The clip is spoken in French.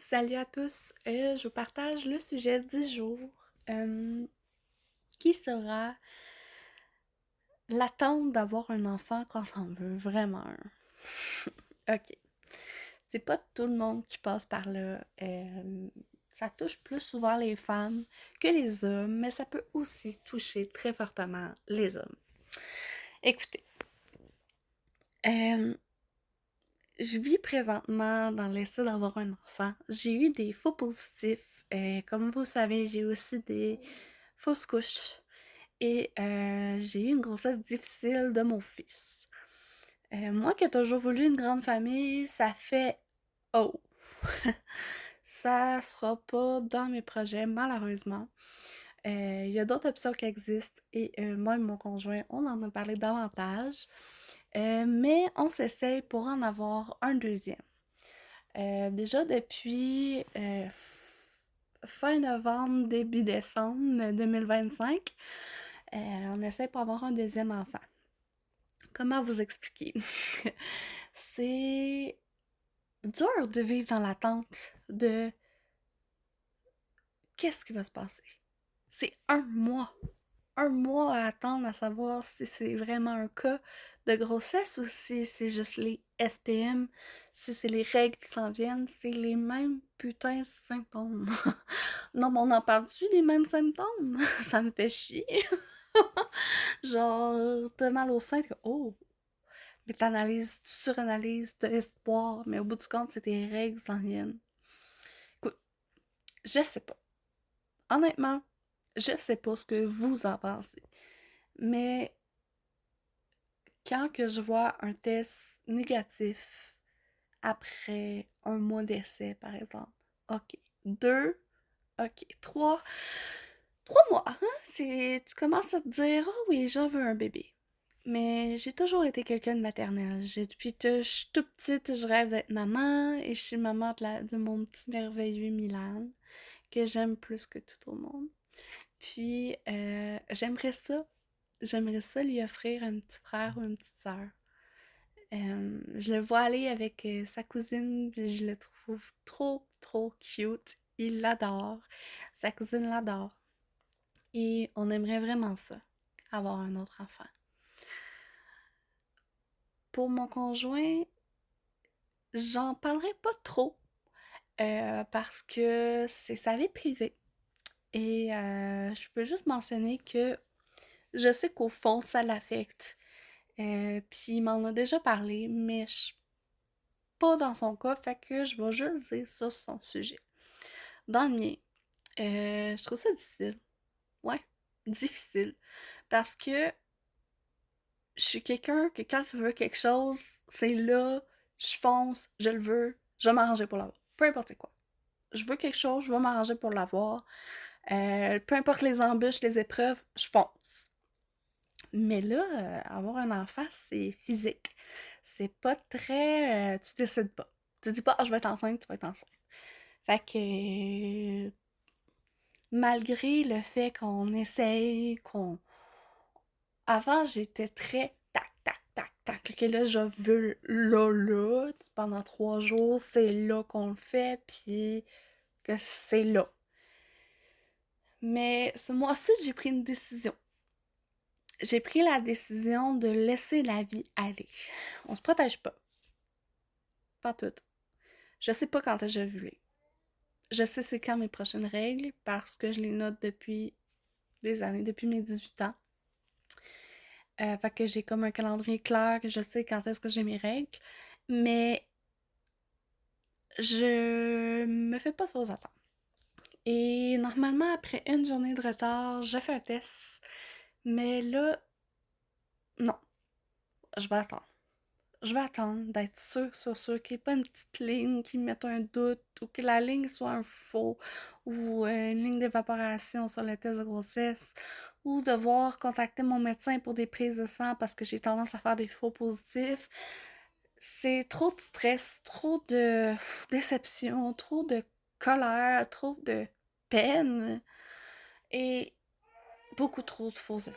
Salut à tous, je vous partage le sujet du jour, qui sera l'attente d'avoir un enfant quand on veut vraiment un. Ok, c'est pas tout le monde qui passe par là. Ça touche plus souvent les femmes que les hommes, mais ça peut aussi toucher très fortement les hommes. Écoutez, euh, je vis présentement dans l'essai d'avoir un enfant. J'ai eu des faux positifs. Comme vous savez, j'ai aussi des fausses couches. Et j'ai eu une grossesse difficile de mon fils. Moi qui ai toujours voulu une grande famille, ça fait oh! Ça sera pas dans mes projets, malheureusement. Il y a d'autres options qui existent et moi et mon conjoint, on en a parlé davantage. Mais on s'essaye pour en avoir un deuxième. Déjà depuis fin novembre, début décembre 2025, on essaie pour avoir un deuxième enfant. Comment vous expliquer? C'est dur de vivre dans l'attente de qu'est-ce qui va se passer. C'est un mois à attendre à savoir si c'est vraiment un cas de grossesse ou si c'est juste les SPM, si c'est les règles qui s'en viennent, c'est les mêmes putains de symptômes. Non, mais on en parle-tu des mêmes symptômes? Ça me fait chier. Genre, t'as mal au sein, t'es comme, oh, mais t'analyses, tu suranalyses, t'as espoir, mais au bout du compte, c'est tes règles qui s'en viennent. Écoute, je sais pas. Honnêtement, je sais pas ce que vous en pensez. Mais quand que je vois un test négatif après un mois d'essai, par exemple, ok, deux, ok, trois mois, hein? Tu commences à te dire, oh oui, j'en veux un bébé. Mais j'ai toujours été quelqu'un de maternelle. Depuis que je suis toute petite, je rêve d'être maman et je suis maman de mon petit merveilleux Milan, que j'aime plus que tout au monde. Puis, j'aimerais ça lui offrir un petit frère ou une petite sœur. Je le vois aller avec sa cousine, puis je le trouve trop, trop cute. Il l'adore. Sa cousine l'adore. Et on aimerait vraiment ça, avoir un autre enfant. Pour mon conjoint, j'en parlerai pas trop parce que c'est sa vie privée. Et je peux juste mentionner que je sais qu'au fond, ça l'affecte. Puis il m'en a déjà parlé, mais je suis pas dans son cas, fait que je vais juste dire ça sur son sujet. Dans le mien, je trouve ça difficile. Ouais, difficile. Parce que je suis quelqu'un que quand je veux quelque chose, c'est là, je fonce, je le veux, je vais m'arranger pour l'avoir. Peu importe quoi. Je veux quelque chose, je vais m'arranger pour l'avoir. Peu importe les embûches, les épreuves, je fonce. Mais là, avoir un enfant, c'est physique. C'est pas très. Tu décides pas. Tu dis pas, ah, je vais être enceinte, tu vas être enceinte. Fait que. Malgré le fait qu'on essaye, qu'on. Avant, j'étais très tac, tac, tac, tac. Que là, je veux là, là. Pendant 3 jours, c'est là qu'on le fait, puis que c'est là. Mais ce mois-ci, j'ai pris une décision. J'ai pris la décision de laisser la vie aller. On se protège pas. Pas tout. Je sais pas quand je vais ovulé. Je sais c'est quand mes prochaines règles parce que je les note depuis des années, depuis mes 18 ans. Fait que j'ai comme un calendrier clair, je sais quand est-ce que j'ai mes règles. Mais je me fais pas de fausses attentes. Et normalement, après une journée de retard, je fais un test. Mais là, non, je vais attendre. Je vais attendre d'être sûre qu'il n'y ait pas une petite ligne qui me mette un doute ou que la ligne soit un faux ou une ligne d'évaporation sur le test de grossesse ou devoir contacter mon médecin pour des prises de sang parce que j'ai tendance à faire des faux positifs. C'est trop de stress, trop de déception, trop de colère, trop de peine et beaucoup trop de faux espoirs.